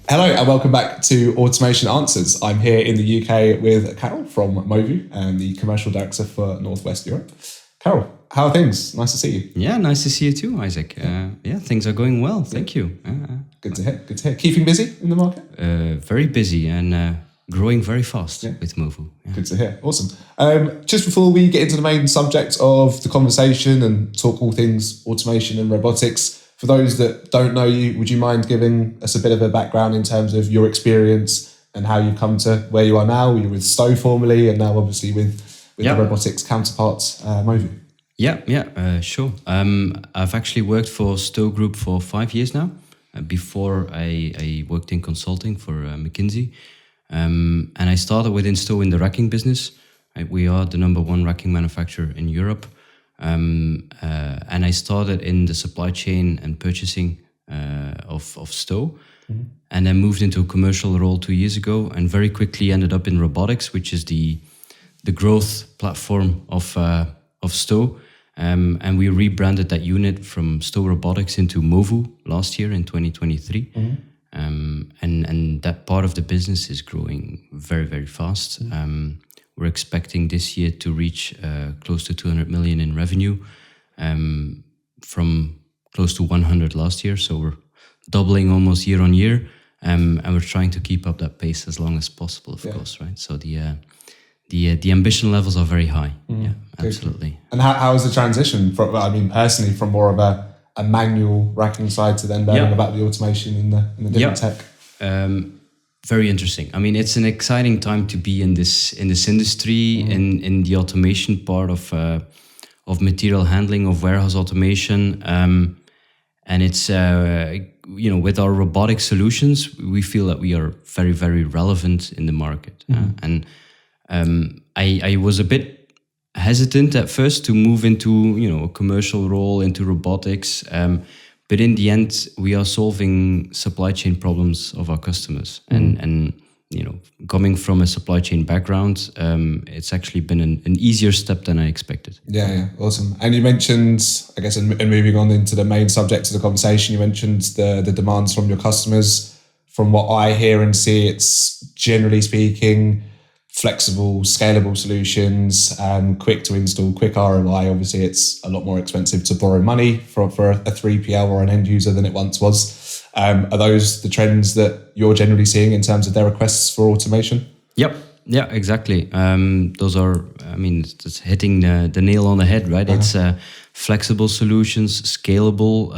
Hello and welcome back to Automation Answers. I'm here in the UK with Karel from Movu, and the Commercial Director for Northwest Europe. Karel, how are things? Nice to see you. Yeah, nice to see you too, Isaac. Things are going well. Thank you. Good to hear. Good to hear. Keeping busy in the market? Very busy and growing very fast with Movu. Yeah. Good to hear. Awesome. Just before we get into the main subject of the conversation and talk all things automation and robotics, for those that don't know you, would you mind giving us a bit of a background in terms of your experience and how you've come to where you are now? You're with Stowe formerly, and now obviously with the robotics counterparts, Movu. Sure. I've actually worked for Stowe Group for 5 years now. Before I worked in consulting for McKinsey. And I started within Stowe in the racking business. We are the number one racking manufacturer in Europe. And I started in the supply chain and purchasing of Stowe, and then moved into a commercial role 2 years ago, and very quickly ended up in robotics, which is the growth platform of Stowe. And we rebranded that unit from Stowe Robotics into Movu last year in 2023. And that part of the business is growing very, very fast. We're expecting this year to reach close to 200 million in revenue from close to 100 last year. So we're doubling almost year on year. And we're trying to keep up that pace as long as possible, of course, right? So the ambition levels are very high. Yeah, absolutely. And how is the transition from, personally, from more of a manual racking side to then learning about the automation in the different tech? Very interesting. I mean, it's an exciting time to be in this industry, in the automation part of material handling, of warehouse automation, and it's with our robotic solutions, we feel that we are very, very relevant in the market. And I was a bit hesitant at first to move into a commercial role into robotics. But in the end, we are solving supply chain problems of our customers. And coming from a supply chain background, it's actually been an easier step than I expected. Yeah, awesome. And you mentioned, I guess, and moving on into the main subject of the conversation, you mentioned the demands from your customers. From what I hear and see, it's generally speaking, flexible, scalable solutions, quick to install, quick ROI. Obviously, it's a lot more expensive to borrow money for a 3PL or an end user than it once was. Are those the trends that you're generally seeing in terms of their requests for automation? Yep. Yeah, exactly. Those are, it's hitting the nail on the head, right? It's flexible solutions, scalable,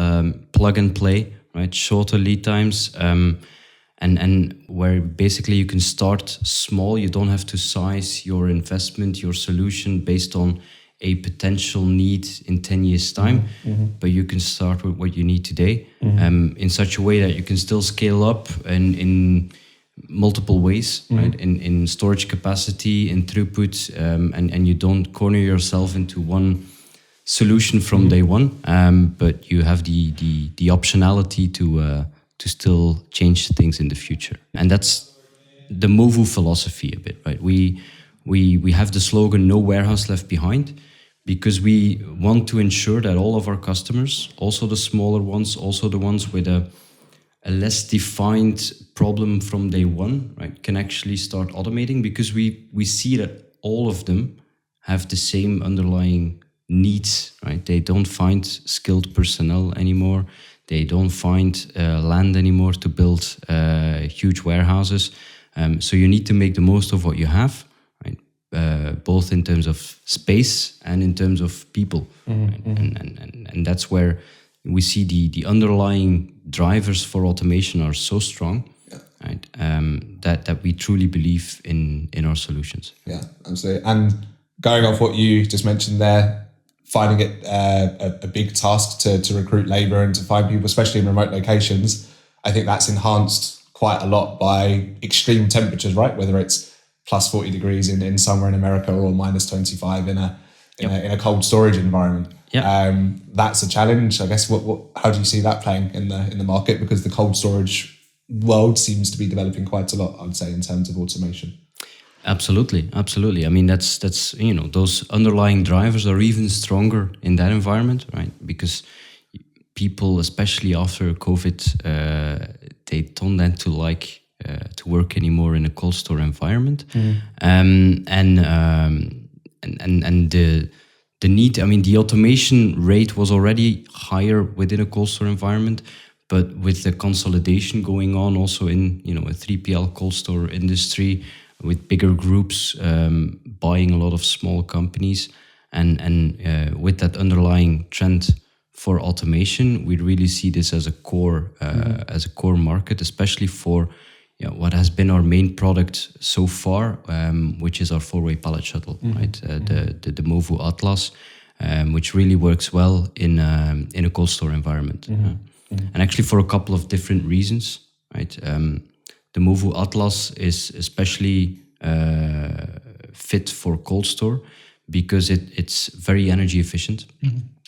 plug and play, right? Shorter lead times, and where basically you can start small. You don't have to size your investment, your solution based on a potential need in 10 years' time, but you can start with what you need today in such a way that you can still scale up in multiple ways, right? In storage capacity, in throughput, and you don't corner yourself into one solution from day one, but you have the optionality to still change things in the future. And that's the Movu philosophy a bit, right? We have the slogan, no warehouse left behind, because we want to ensure that all of our customers, also the smaller ones, also the ones with a less defined problem from day one, right, can actually start automating, because we see that all of them have the same underlying needs, right? They don't find skilled personnel anymore. They don't find land anymore to build huge warehouses. So you need to make the most of what you have, right? Both in terms of space and in terms of people. Right? And that's where we see the underlying drivers for automation are so strong, right? That we truly believe in our solutions. Yeah, absolutely. And going off what you just mentioned there, finding it a big task to recruit labor and to find people, especially in remote locations, I think that's enhanced quite a lot by extreme temperatures, right? Whether it's plus 40 degrees in somewhere in America or minus 25 in a cold storage environment. That's a challenge, I guess. How do you see that playing in the market? Because the cold storage world seems to be developing quite a lot, I would say, in terms of automation. Absolutely. I mean, that's those underlying drivers are even stronger in that environment, right? Because people, especially after COVID, they don't tend to like to work anymore in a cold store environment. And the need, I mean, the automation rate was already higher within a cold store environment, but with the consolidation going on also in, a 3PL cold store industry with bigger groups buying a lot of small companies, and with that underlying trend for automation, we really see this as a core market, especially for what has been our main product so far, which is our 4-way pallet shuttle, right? The Movu Atlas, which really works well in a cold store environment. And actually for a couple of different reasons, right? The Movu Atlas is especially fit for cold store because it's very energy efficient.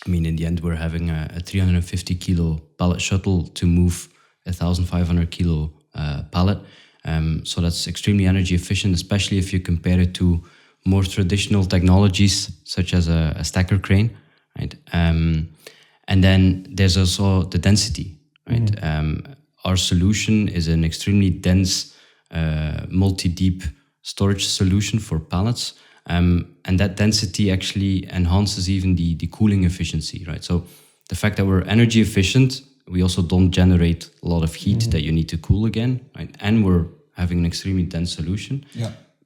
I mean, in the end, we're having a 350 kilo pallet shuttle to move 1,500 kilo pallet. So that's extremely energy efficient, especially if you compare it to more traditional technologies such as a stacker crane, right? And then there's also the density, right? Our solution is an extremely dense, multi-deep storage solution for pallets. And that density actually enhances even the cooling efficiency, right? So the fact that we're energy efficient, we also don't generate a lot of heat that you need to cool again, right? And we're having an extremely dense solution,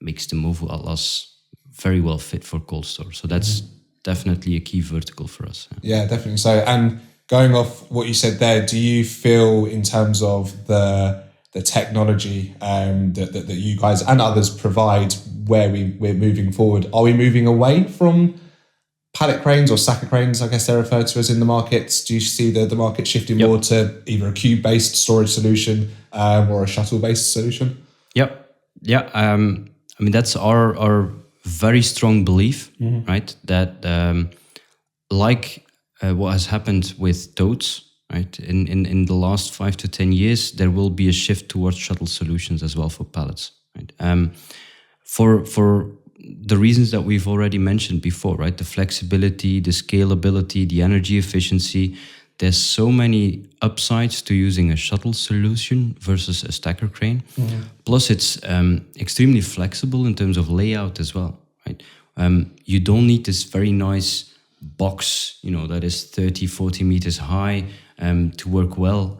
makes the Movu Atlas very well fit for cold store. So that's definitely a key vertical for us. Yeah, definitely. So, and going off what you said there, do you feel in terms of the technology that you guys and others provide where we're moving forward, are we moving away from pallet cranes or stacker cranes, I guess they're referred to as in the markets? Do you see the market shifting more to either a cube-based storage solution or a shuttle-based solution? Yeah. I mean, that's our very strong belief, right? That what has happened with totes, right? In the last 5 to 10 years, there will be a shift towards shuttle solutions as well for pallets, right? For the reasons that we've already mentioned before, right? The flexibility, the scalability, the energy efficiency. There's so many upsides to using a shuttle solution versus a stacker crane. Plus, it's extremely flexible in terms of layout as well, right? You don't need this very nice box, that is 30, 40 meters high to work well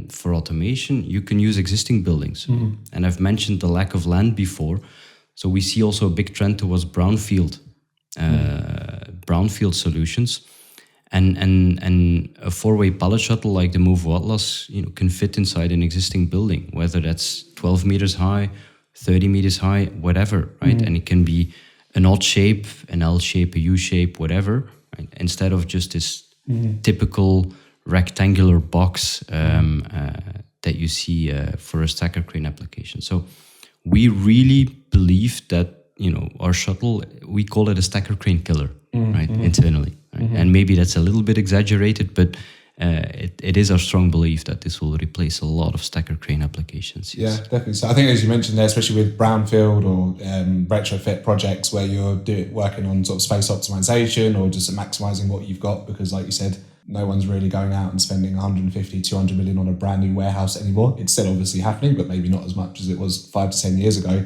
for automation. You can use existing buildings. And I've mentioned the lack of land before. So we see also a big trend towards brownfield solutions, and a 4-way pallet shuttle like the Movu Atlas, can fit inside an existing building, whether that's 12 meters high, 30 meters high, whatever, right? And it can be an odd shape, an L shape, a U shape, whatever, right? Instead of just this typical rectangular box that you see for a stacker crane application. So we really believe that, our shuttle, we call it a stacker crane killer, right, internally. Right? And maybe that's a little bit exaggerated, but it is our strong belief that this will replace a lot of stacker crane applications. Yes. Yeah, definitely. So I think, as you mentioned there, especially with brownfield or retrofit projects where you're working on sort of space optimization or just maximizing what you've got, because like you said, no one's really going out and spending 150, 200 million on a brand new warehouse anymore. It's still obviously happening, but maybe not as much as it was 5 to 10 years ago.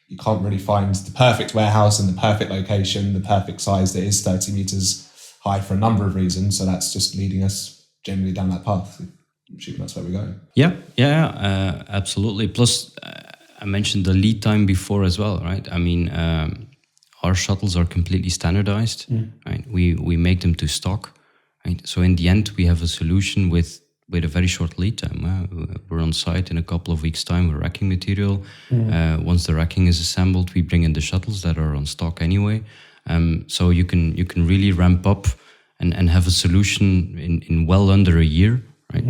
You can't really find the perfect warehouse in the perfect location, the perfect size that is 30 meters high for a number of reasons. So that's just leading us generally down that path. I'm assuming that's where we're going. Yeah, absolutely. Plus, I mentioned the lead time before as well, right? I mean, our shuttles are completely standardized, right? We make them to stock. Right. So in the end, we have a solution with a very short lead time. We're on site in a couple of weeks' time with racking material. Once the racking is assembled, we bring in the shuttles that are on stock anyway. So you can really ramp up and have a solution in well under a year, right?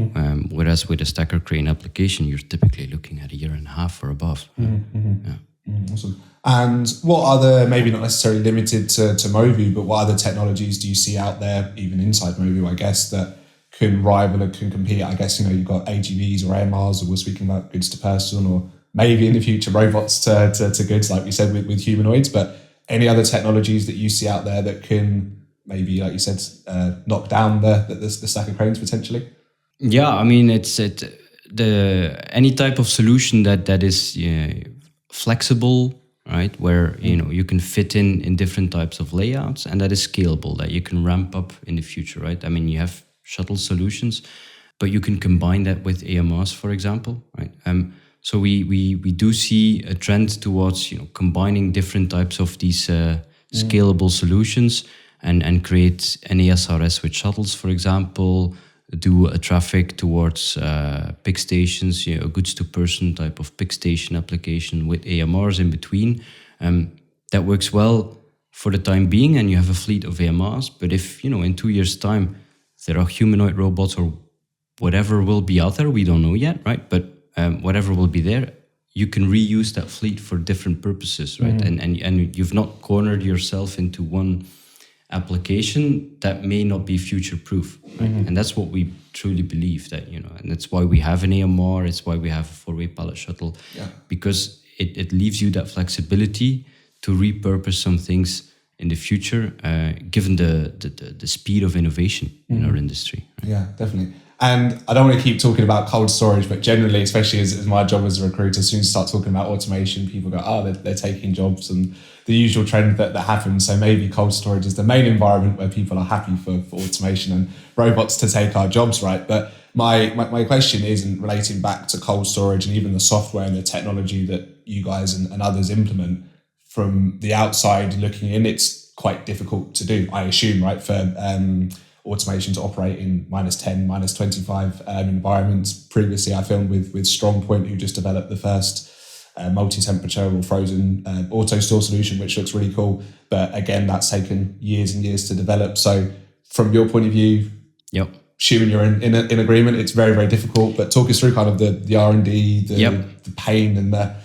Whereas with a stacker crane application, you're typically looking at a year and a half or above. Awesome. And what other, maybe not necessarily limited to Movu, but what other technologies do you see out there, even inside Movu, I guess, that can rival and can compete? I guess, you've got AGVs or AMRs, or we're speaking about goods to person, or maybe in the future robots to goods, like we said, with humanoids. But any other technologies that you see out there that can maybe, like you said, knock down the stacker cranes potentially? Yeah, I mean, any type of solution that is flexible, right? Where you can fit in different types of layouts, and that is scalable, that you can ramp up in the future, right? I mean, you have shuttle solutions, but you can combine that with AMRs, for example, right? So we do see a trend towards combining different types of these scalable solutions and create NASRS with shuttles, for example. Do a traffic towards pick stations, a goods to person type of pick station application with AMRs in between. That works well for the time being, and you have a fleet of AMRs. But if in 2 years' time there are humanoid robots or whatever will be out there, we don't know yet, right? But whatever will be there, you can reuse that fleet for different purposes, right? And you've not cornered yourself into one application that may not be future proof, right? And that's what we truly believe, that and that's why we have an AMR, it's why we have a 4-way pallet shuttle, because it leaves you that flexibility to repurpose some things in the future, given the speed of innovation in our industry. Yeah, definitely. And I don't want to keep talking about cold storage, but generally, especially as my job as a recruiter, as soon as you start talking about automation, people go, oh, they're taking jobs, and the usual trend that happens. So maybe cold storage is the main environment where people are happy for automation and robots to take our jobs, right? But my question isn't relating back to cold storage and even the software and the technology that you guys and others implement. From the outside looking in, it's quite difficult to do, I assume, right? For automation to operate in -10, -25 environments. Previously, I filmed with StrongPoint, who just developed the first multi-temperature or frozen auto store solution, which looks really cool. But again, that's taken years and years to develop. So from your point of view, assuming you're in agreement, it's very, very difficult. But talk us through kind of the R&D, the pain and the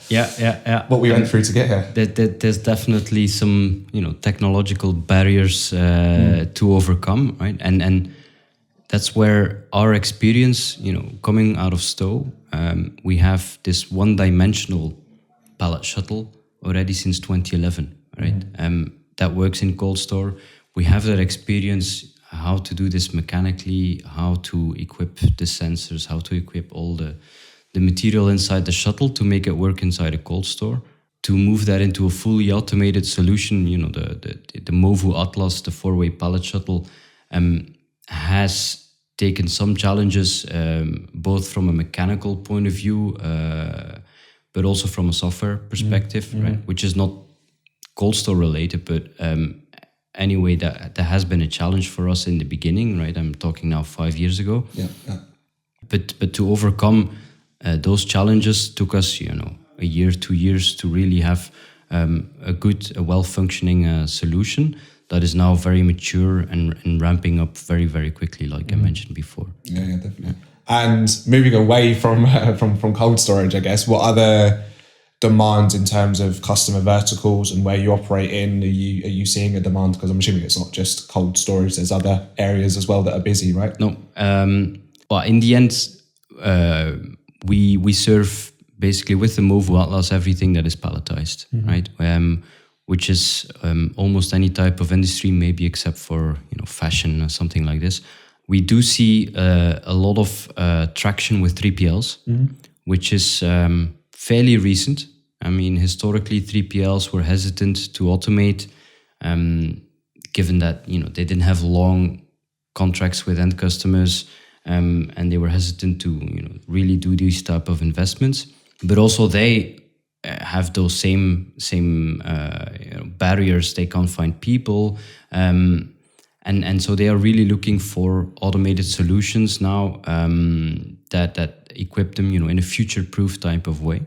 what we went through to get here. There's definitely some technological barriers to overcome, right? And that's where our experience, coming out of Stowe, we have this one-dimensional pallet shuttle already since 2011, right? That works in cold store. We have that experience, how to do this mechanically, how to equip the sensors, how to equip all the material inside the shuttle to make it work inside a cold store. To move that into a fully automated solution, the Movu Atlas, the 4-way pallet shuttle, has taken some challenges, both from a mechanical point of view, but also from a software perspective, right? Which is not cold store related, but anyway, that has been a challenge for us in the beginning, right? I'm talking now 5 years ago. But to overcome those challenges took us, a year, 2 years to really have a well-functioning solution that is now very mature and ramping up very, very quickly, like I mentioned before. Yeah, definitely. And moving away from cold storage, I guess, what other demands in terms of customer verticals and where you operate in? Are you seeing a demand? Because I'm assuming it's not just cold storage. There's other areas as well that are busy, right? No. Well, in the end, we serve basically with the Movu Atlas everything that is palletized, right? Which is almost any type of industry, maybe except for fashion or something like this. We do see a lot of traction with 3PLs, which is fairly recent. I mean, historically, 3PLs were hesitant to automate, given that they didn't have long contracts with end customers, and they were hesitant to really do these type of investments. But also they have those same barriers. They can't find people, and so they are really looking for automated solutions now that equip them, in a future-proof type of way.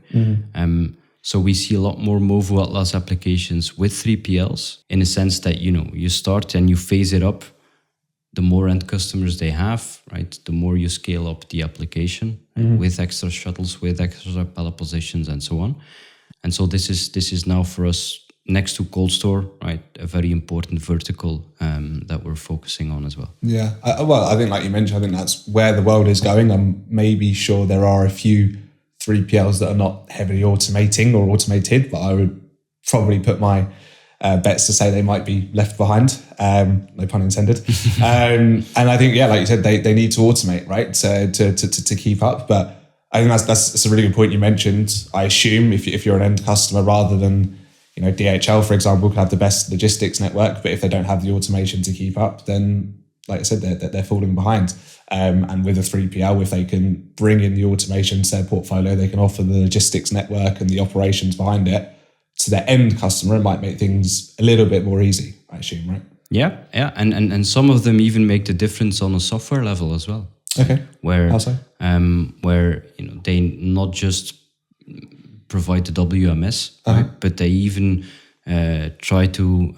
So we see a lot more Movu Atlas applications with 3PLs, in a sense that you start and you phase it up. The more end customers they have, right, the more you scale up the application with extra shuttles, with extra pallet positions, and so on. And so this is now for us, next to cold store, right, a very important vertical that we're focusing on as well. Yeah, well, I think like you mentioned, I think that's where the world is going. I'm maybe sure there are a few 3PLs that are not heavily automating or automated, but I would probably put my bets to say they might be left behind, no pun intended. And I think, like you said, they need to automate, right, to keep up. But I think that's a really good point you mentioned. I assume if you're an end customer, rather than DHL, for example, could have the best logistics network, but if they don't have the automation to keep up, then, like I said, they're falling behind. And with a 3PL, if they can bring in the automation to their portfolio, they can offer the logistics network and the operations behind it to their end customer. It might make things a little bit more easy, I assume, right? Yeah, and some of them even make the difference on a software level as well. Okay. Where How so? Where they not just provide the WMS, right? But they even try to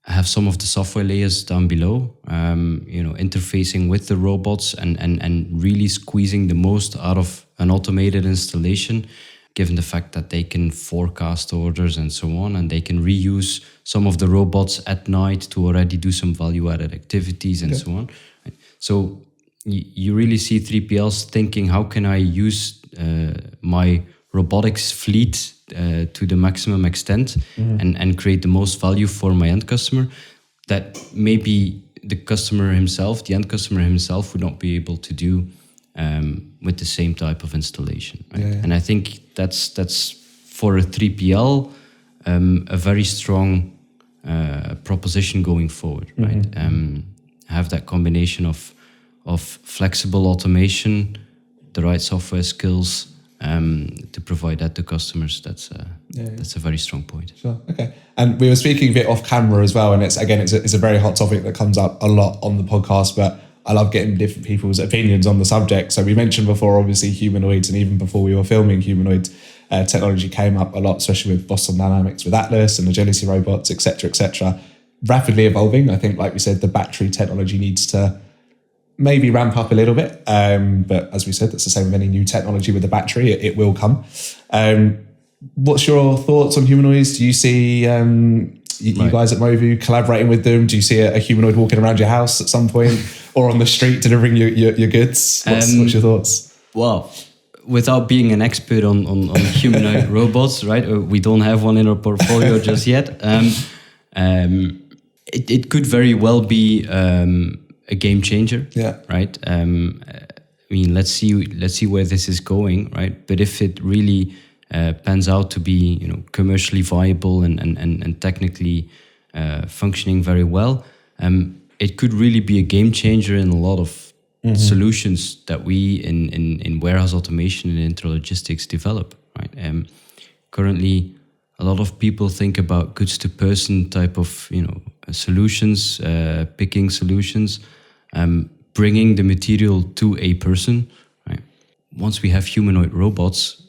have some of the software layers down below, interfacing with the robots and really squeezing the most out of an automated installation, given the fact that they can forecast orders and so on, and they can reuse some of the robots at night to already do some value-added activities and so on. So you really see 3PLs thinking, how can I use my robotics fleet to the maximum extent and create the most value for my end customer that maybe the end customer himself would not be able to do with the same type of installation. Right? Yeah. And I think that's for a 3PL a very strong proposition going forward. Right? Have that combination of flexible automation, the right software skills, to provide that to customers. That's a very strong point. Sure. Okay. And we were speaking a bit off camera as well, and it's a very hot topic that comes up a lot on the podcast, but I love getting different people's opinions on the subject. So we mentioned before, obviously, humanoids, and even before we were filming, humanoid technology came up a lot, especially with Boston Dynamics, with Atlas and agility robots, etc., rapidly evolving. I think, like we said, the battery technology needs to maybe ramp up a little bit. But as we said, that's the same with any new technology with the battery. It will come. What's your thoughts on humanoids? Do you see you guys at Movu collaborating with them? Do you see a humanoid walking around your house at some point or on the street delivering your goods? What's your thoughts? Well, without being an expert on humanoid robots, right? We don't have one in our portfolio just yet. It could very well be a game changer, right? I mean, let's see where this is going, right? But if it really pans out to be, commercially viable and technically functioning very well, it could really be a game changer in a lot of solutions that we in warehouse automation and intralogistics develop, right? Currently, a lot of people think about goods to person type of, solutions, picking solutions, bringing the material to a person, right? Once we have humanoid robots,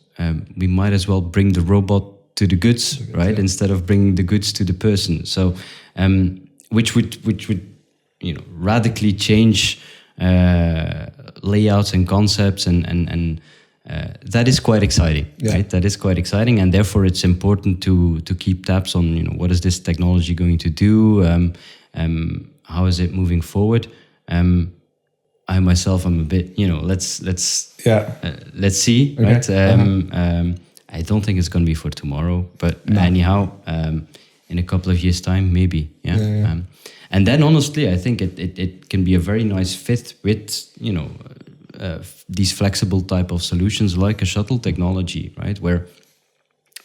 we might as well bring the robot to the goods, right? Instead of bringing the goods to the person. So, which would radically change layouts and concepts, and that is quite exciting, right? That is quite exciting, and therefore it's important to keep tabs on what is this technology going to do, how is it moving forward. I myself am a bit, let's see, right? I don't think it's going to be for tomorrow, but anyhow, in a couple of years' time, maybe, and then honestly, I think it can be a very nice fit with, these flexible type of solutions like a shuttle technology, right? Where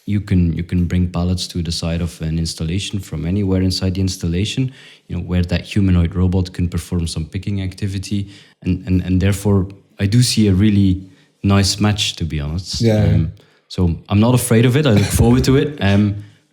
you can bring pallets to the side of an installation from anywhere inside the installation, where that humanoid robot can perform some picking activity, and therefore I do see a really nice match, to be honest. So I'm not afraid of it. I look forward to it.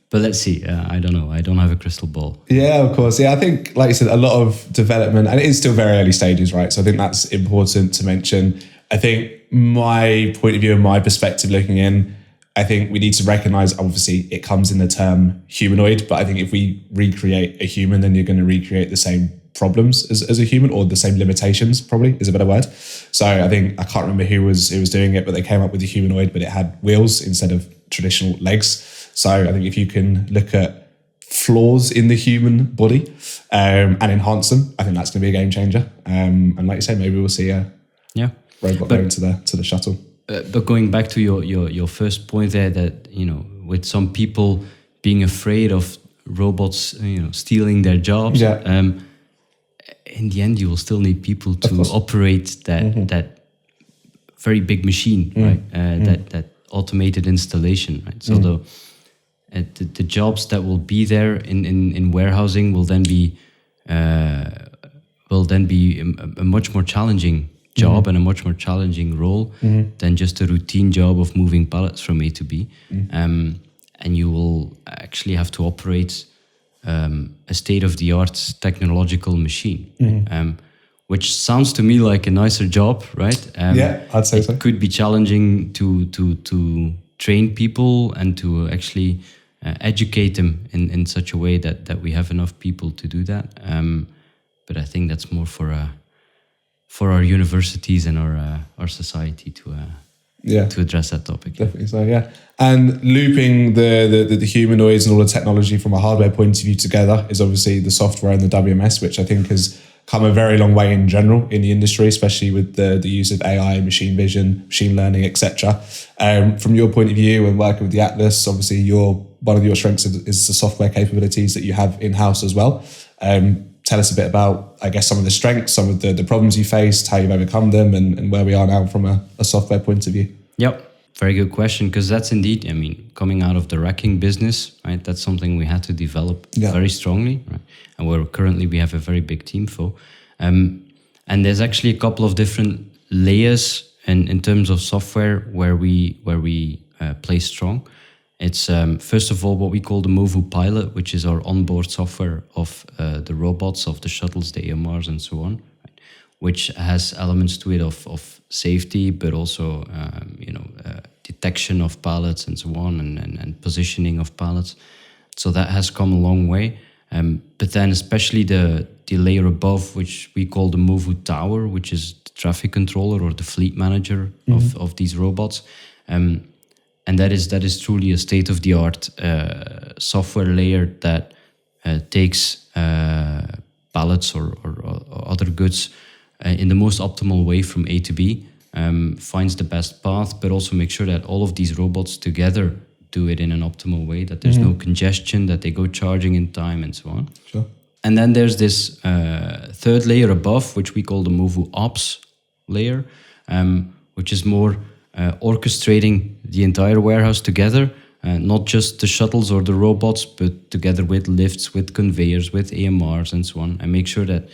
But let's see. I don't know. I don't have a crystal ball. Yeah, of course. Yeah, I think, like you said, a lot of development, and it is still very early stages, right? So I think that's important to mention. I think my point of view and my perspective looking in, I think we need to recognize, obviously, it comes in the term humanoid, but I think if we recreate a human, then you're going to recreate the same problems as a human, or the same limitations, probably is a better word. So I think, I can't remember who was doing it, but they came up with a humanoid, but it had wheels instead of traditional legs. So I think if you can look at flaws in the human body and enhance them, I think that's going to be a game changer. And like you say, maybe we'll see a robot going to the shuttle. But going back to your first point there, that with some people being afraid of robots, stealing their jobs. In the end, you will still need people to operate that very big machine, right? That automated installation, right? So the jobs that will be there in warehousing will then be a much more challenging job and a much more challenging role than just a routine job of moving pallets from A to B. And you will actually have to operate a state-of-the-art technological machine, which sounds to me like a nicer job, right? Yeah, I'd say so. It could be challenging to train people and to actually educate them in such a way that we have enough people to do that. But I think that's more for our universities and our society to address that topic. Definitely so, yeah. And looping the humanoids and all the technology from a hardware point of view together is obviously the software and the WMS, which I think has come a very long way in general in the industry, especially with the use of AI, machine vision, machine learning, etc. From your point of view and working with the Atlas, obviously one of your strengths is the software capabilities that you have in-house as well. Tell us a bit about, I guess, some of the strengths, some of the problems you faced, how you've overcome them, and where we are now from a software point of view. Yep. Very good question, because that's indeed, I mean, coming out of the racking business, right? That's something we had to develop very strongly, right? And we have a very big team for. And there's actually a couple of different layers in terms of software where we play strong. It's first of all what we call the Movu Pilot, which is our onboard software of the robots, of the shuttles, the AMRs, and so on, right? Which has elements to it of safety, but also detection of pallets and so on, and positioning of pallets. So that has come a long way. But then especially the layer above, which we call the Movu Tower, which is the traffic controller or the fleet manager of these robots. And that is truly a state-of-the-art software layer that takes pallets or other goods in the most optimal way from A to B, finds the best path, but also make sure that all of these robots together do it in an optimal way, that there's no congestion, that they go charging in time, and so on. Sure. And then there's this third layer above, which we call the Movu Ops layer, which is more orchestrating the entire warehouse together, not just the shuttles or the robots, but together with lifts, with conveyors, with AMRs, and so on, and make sure that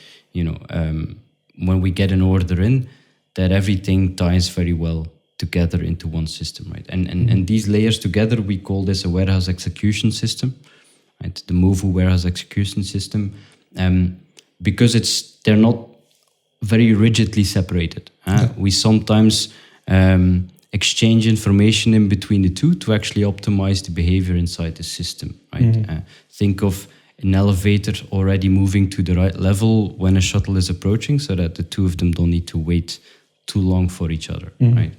when we get an order in, that everything ties very well together into one system, right? And these layers together, we call this a warehouse execution system, right? The Movu warehouse execution system, because they're not very rigidly separated. We sometimes exchange information in between the two to actually optimize the behavior inside the system, right? Think of an elevator already moving to the right level when a shuttle is approaching, so that the two of them don't need to wait too long for each other, right?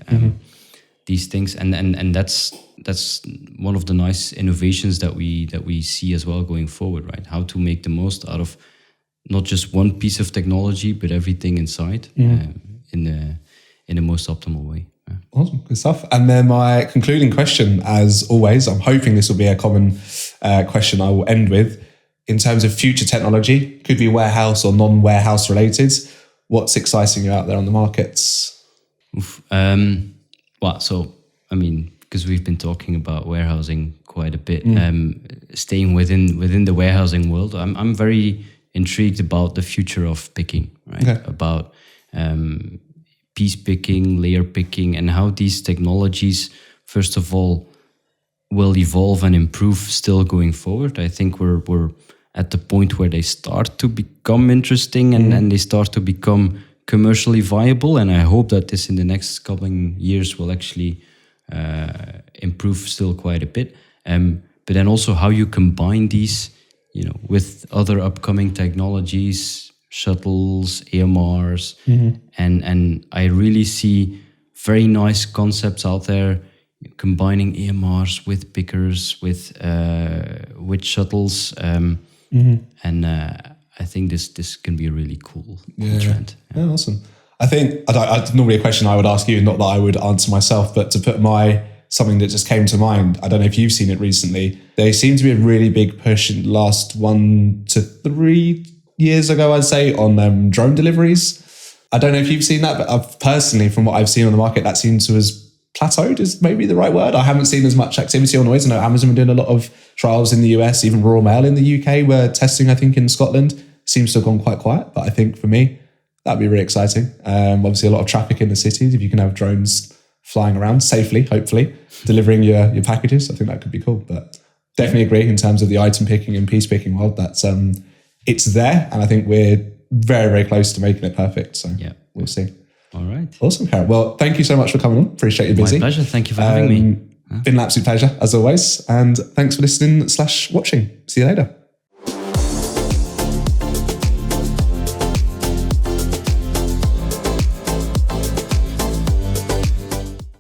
These things, and that's one of the nice innovations that we see as well going forward, right? How to make the most out of not just one piece of technology, but everything inside in the most optimal way. Awesome, good stuff. And then my concluding question, as always, I'm hoping this will be a common question I will end with. In terms of future technology, could be warehouse or non-warehouse related, what's exciting you out there on the markets? Well, so, I mean, because we've been talking about warehousing quite a bit, staying within the warehousing world, I'm very intrigued about the future of picking, right? Okay. About piece picking, layer picking, and how these technologies, first of all, will evolve and improve still going forward. I think we're at the point where they start to become interesting and they start to become commercially viable. And I hope that this in the next couple of years will actually improve still quite a bit. But then also how you combine these, with other upcoming technologies, shuttles, AMRs, and I really see very nice concepts out there, combining AMRs with pickers, with shuttles, and I think this can be a really cool trend. Yeah, awesome. I think it's normally a question I would ask you, not that I would answer myself, but to put something that just came to mind. I don't know if you've seen it recently. There seemed to be a really big push in the last 1 to 3 years ago, I'd say, on drone deliveries. I don't know if you've seen that, but I've personally, from what I've seen on the market, that seems to has plateaued is maybe the right word. I haven't seen as much activity on noise. I know Amazon were doing a lot of trials in the US, even Royal Mail in the UK were testing, I think, in Scotland. Seems to have gone quite quiet, but I think for me, that'd be really exciting. Obviously, a lot of traffic in the cities. If you can have drones flying around safely, hopefully, delivering your packages, I think that could be cool. But definitely agree in terms of the item picking and piece picking world. That's it's there, and I think we're very, very close to making it perfect. So we'll see. All right. Awesome, Karel. Well, thank you so much for coming on. Appreciate you busy. My pleasure. Thank you for having me. Been an absolute pleasure, as always. And thanks for listening/watching. See you later.